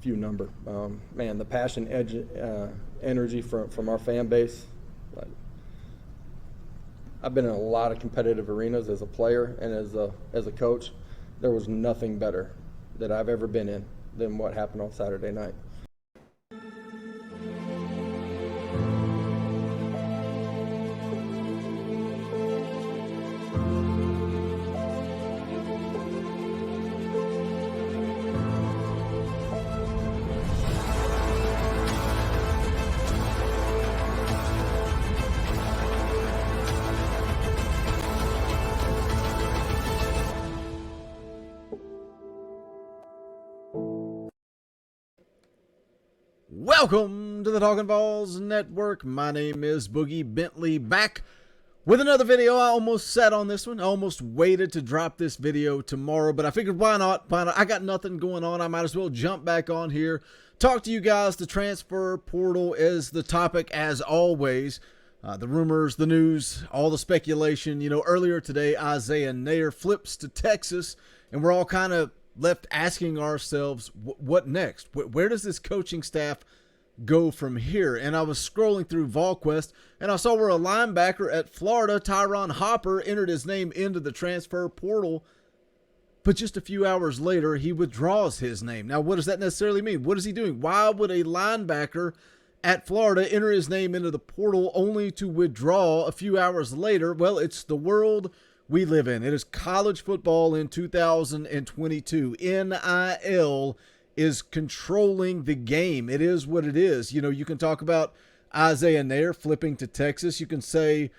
few number. Man, the passion, energy from our fan base. I've been in a lot of competitive arenas as a player and as a coach. There was nothing better that I've ever been in than what happened on Saturday night. Welcome to the Talkin' VAWLS Network. My name is Boogie Bentley, back with another video. I almost sat on this one. I almost waited to drop this video tomorrow, but I figured why not? I got nothing going on. I might as well jump back on here, talk to you guys. The transfer portal is the topic as always. The rumors, the news, all the speculation. You know, earlier today, Isaiah Neyor flips to Texas, and we're all kind of left asking ourselves, what next? Where does this coaching staff go from here? And I was scrolling through VolQuest, and I saw where a linebacker at Florida, Tyron Hopper, entered his name into the transfer portal, but just a few hours later, he withdraws his name. Now, what does that necessarily mean? What is he doing? Why would a linebacker at Florida enter his name into the portal only to withdraw a few hours later? Well, it's the world we live in. It is college football in 2022. NIL is controlling the game. It is what it is. You know, you can talk about Isaiah Neyor flipping to Texas. You can say,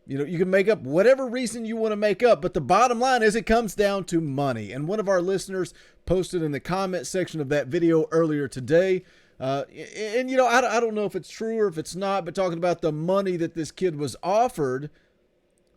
you know, you can make up whatever reason you want to make up, but the bottom line is it comes down to money. And one of our listeners posted in the comment section of that video earlier today, and you know, I don't know if it's true or if it's not, but talking about the money that this kid was offered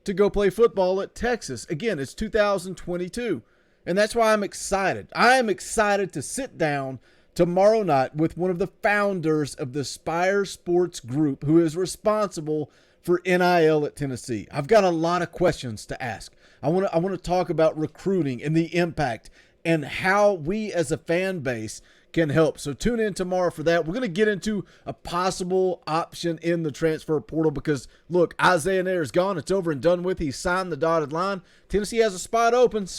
to go play football at Texas. Again, it's 2022, and that's why I'm excited. I am excited to sit down tomorrow night with one of the founders of the Spire Sports Group, who is responsible for NIL at Tennessee. I've got a lot of questions to ask. I want to talk about recruiting and the impact and how we as a fan base can help. So tune in tomorrow for that. We're going to get into a possible option in the transfer portal because, look, Isaiah Neyor is gone. It's over and done with. He signed the dotted line. Tennessee has a spot open.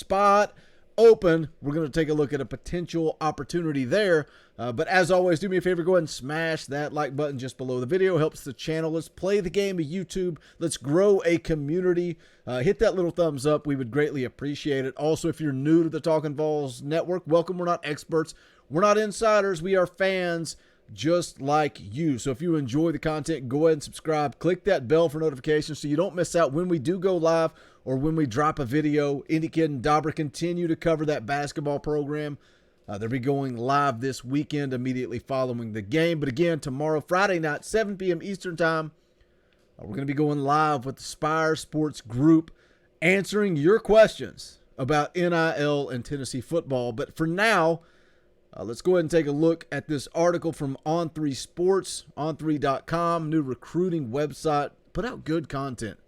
We're going to take a look at a potential opportunity there. But as always, do me a favor, go ahead and smash that like button just below the video. Helps the channel. Let's play the game of YouTube. Let's grow a community. Hit that little thumbs up. We would greatly appreciate it. Also, if you're new to the Talkin' VAWLS Network, welcome. We're not experts. We're not insiders. We are fans just like you. So if you enjoy the content, go ahead and subscribe. Click that bell for notifications so you don't miss out when we do go live or when we drop a video. Indy Kid and Dobber continue to cover that basketball program. They'll be going live this weekend immediately following the game. But again, tomorrow, Friday night, 7 p.m. Eastern time, we're going to be going live with the Spire Sports Group answering your questions about NIL and Tennessee football. But for now, let's go ahead and take a look at this article from On3 Sports, on3.com, new recruiting website, put out good content.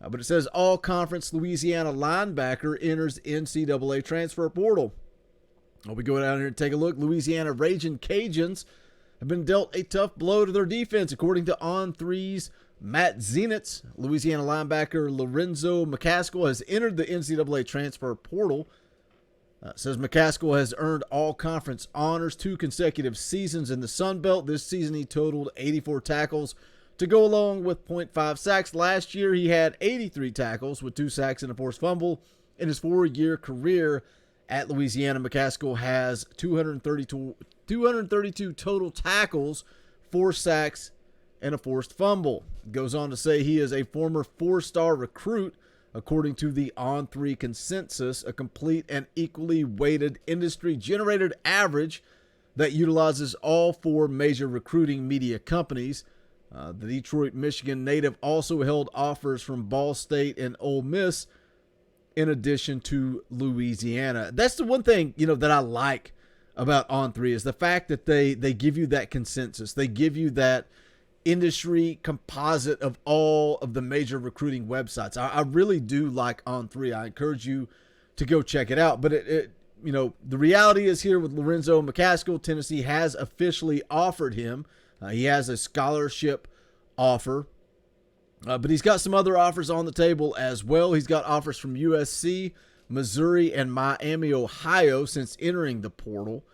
But it says all-conference Louisiana linebacker enters NCAA transfer portal. We go down here and take a look. Louisiana Ragin' Cajuns have been dealt a tough blow to their defense, according to On3's Matt Zenitz. Louisiana linebacker Lorenzo Mccaskill has entered the NCAA transfer portal. Says Mccaskill has earned all-conference honors 2 consecutive seasons in the Sun Belt. This season he totaled 84 tackles to go along with 0.5 sacks. Last year he had 83 tackles with 2 sacks and a forced fumble. In his 4-year career at Louisiana, Mccaskill has 232 total tackles, 4 sacks, and a forced fumble. Goes on to say he is a former 4-star recruit. According to the On3 consensus, a complete and equally weighted industry-generated average that utilizes all 4 major recruiting media companies. The Detroit, Michigan native also held offers from Ball State and Ole Miss in addition to Louisiana. That's the one thing, you know, that I like about On3 is the fact that they give you that consensus. They give you that industry composite of all of the major recruiting websites. I really do like On3. I encourage you to go check it out. But the reality is here with Lorenzo Mccaskill, Tennessee has officially offered him. He has a scholarship offer, but he's got some other offers on the table as well. He's got offers from USC, Missouri, and Miami, Ohio since entering the portal.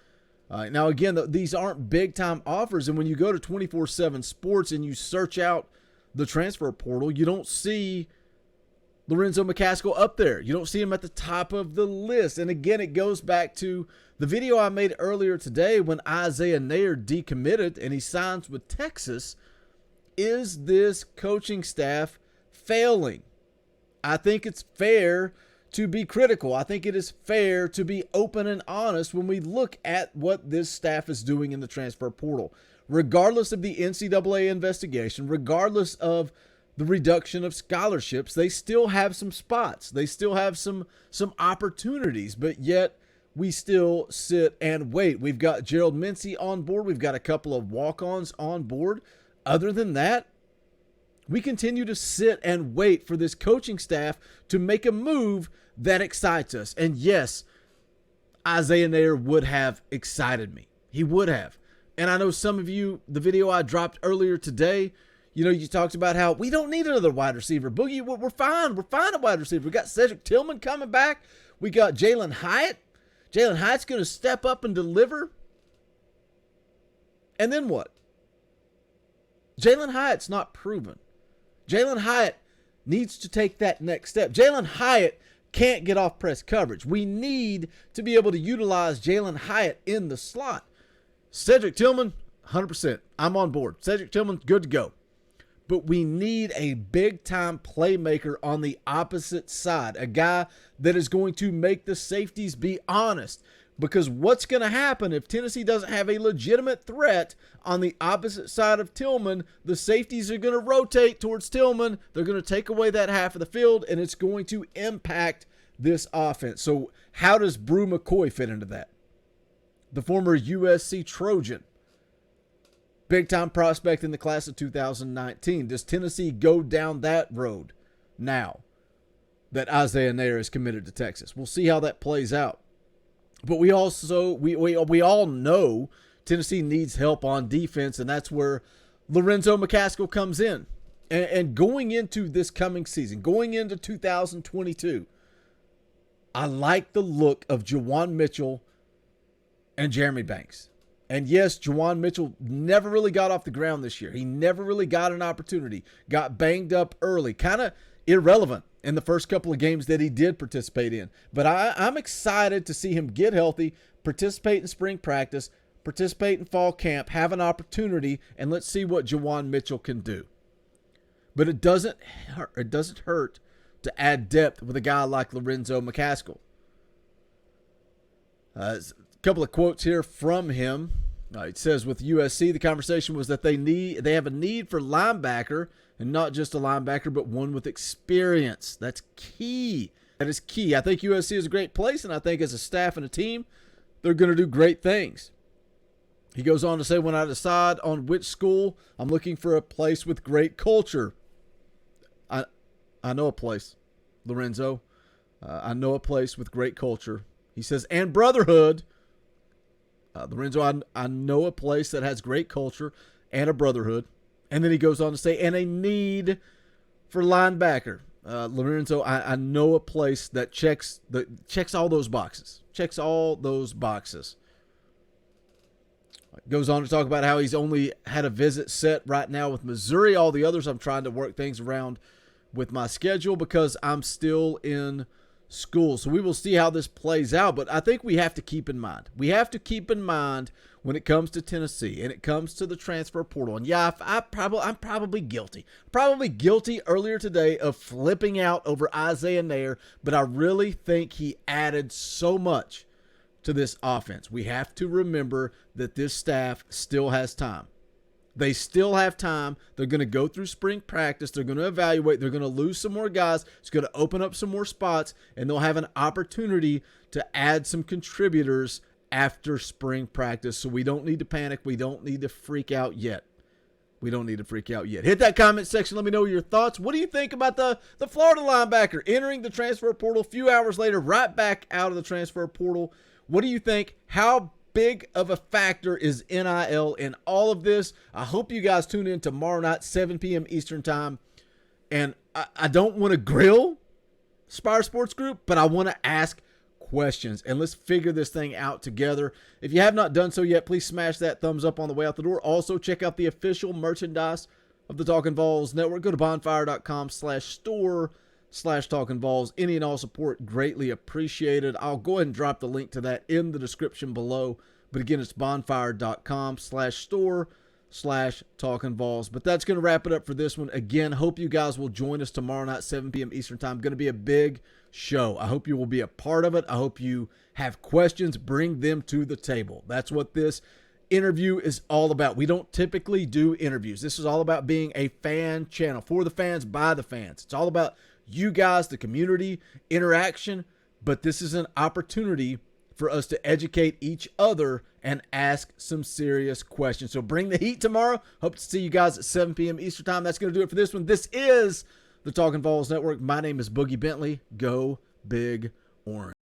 Now, again, these aren't big-time offers, and when you go to 24/7 Sports and you search out the transfer portal, you don't see Lorenzo Mccaskill up there. You don't see him at the top of the list. And again, it goes back to the video I made earlier today when Isaiah Nair decommitted and he signs with Texas. Is this coaching staff failing? I think it's fair to be critical. I think it is fair to be open and honest when we look at what this staff is doing in the transfer portal. Regardless of the NCAA investigation, regardless of the reduction of scholarships, they still have some spots. They still have some opportunities, but yet we still sit and wait. We've got Gerald Mincey on board. We've got a couple of walk-ons on board. Other than that, we continue to sit and wait for this coaching staff to make a move that excites us. And yes, Isaiah Nair would have excited me. He would have. And I know some of you, the video I dropped earlier today, you talked about how we don't need another wide receiver. Boogie, we're fine. We're fine at wide receiver. We got Cedric Tillman coming back. We got Jalen Hyatt. Jalen Hyatt's going to step up and deliver. And then what? Jalen Hyatt's not proven. Jalen Hyatt needs to take that next step. Jalen Hyatt can't get off press coverage. We need to be able to utilize Jalen Hyatt in the slot. Cedric Tillman, 100%. I'm on board. Cedric Tillman, good to go. But we need a big-time playmaker on the opposite side, a guy that is going to make the safeties be honest. Because what's going to happen if Tennessee doesn't have a legitimate threat on the opposite side of Tillman? The safeties are going to rotate towards Tillman. They're going to take away that half of the field, and it's going to impact this offense. So how does Brew McCoy fit into that? The former USC Trojan, big-time prospect in the class of 2019. Does Tennessee go down that road now that Isaiah Nair is committed to Texas? We'll see how that plays out. But we also, we all know Tennessee needs help on defense, and that's where Lorenzo Mccaskill comes in. And going into this coming season, going into 2022, I like the look of Jajuan Mitchell and Jeremy Banks. And yes, Jajuan Mitchell never really got off the ground this year. He never really got an opportunity, got banged up early, kind of irrelevant in the first couple of games that he did participate in. But I'm excited to see him get healthy, participate in spring practice, participate in fall camp, have an opportunity, and let's see what Jajuan Mitchell can do. But it doesn't hurt to add depth with a guy like Lorenzo Mccaskill. A couple of quotes here from him. It says with USC, the conversation was that they have a need for linebacker, and not just a linebacker, but one with experience. That's key. That is key. I think USC is a great place, and I think as a staff and a team, they're going to do great things. He goes on to say, when I decide on which school, I'm looking for a place with great culture. I know a place, Lorenzo. I know a place with great culture. He says, and brotherhood. Lorenzo, I know a place that has great culture and a brotherhood. And then he goes on to say, and a need for linebacker. Lorenzo, I know a place that checks all those boxes. Checks all those boxes. Goes on to talk about how he's only had a visit set right now with Missouri. All the others, I'm trying to work things around with my schedule because I'm still in school. So we will see how this plays out. But I think we have to keep in mind. We have to keep in mind when it comes to Tennessee and it comes to the transfer portal. And yeah, I'm probably guilty. Probably guilty earlier today of flipping out over Isaiah Nair. But I really think he added so much to this offense. We have to remember that this staff still has time. They still have time. They're going to go through spring practice. They're going to evaluate. They're going to lose some more guys. It's going to open up some more spots, and they'll have an opportunity to add some contributors after spring practice. So we don't need to panic. We don't need to freak out yet. We don't need to freak out yet. Hit that comment section. Let me know your thoughts. What do you think about the Florida linebacker entering the transfer portal a few hours later, right back out of the transfer portal? What do you think? How big of a factor is NIL in all of this? I hope you guys tune in tomorrow night, 7 p.m. Eastern time. And I don't want to grill Spire Sports Group, but I want to ask questions, and let's figure this thing out together. If you have not done so yet, please smash that thumbs up on the way out the door. Also, check out the official merchandise of the Talkin' VAWLS Network. Go to bonfire.com/store/Talkin' VAWLS. Any and all support greatly appreciated. I'll go ahead and drop the link to that in the description below. But again, it's bonfire.com/store/Talkin' VAWLS. But that's going to wrap it up for this one. Again, hope you guys will join us tomorrow night, 7 p.m. Eastern time. Going to be a big show. I hope you will be a part of it. I hope you have questions. Bring them to the table. That's what this interview is all about. We don't typically do interviews. This is all about being a fan channel for the fans, by the fans. It's all about you guys, the community, interaction. But this is an opportunity for us to educate each other and ask some serious questions. So bring the heat tomorrow. Hope to see you guys at 7 p.m. Eastern time. That's going to do it for this one. This is the Talkin' VAWLS Network. My name is Boogie Bentley. Go Big Orange.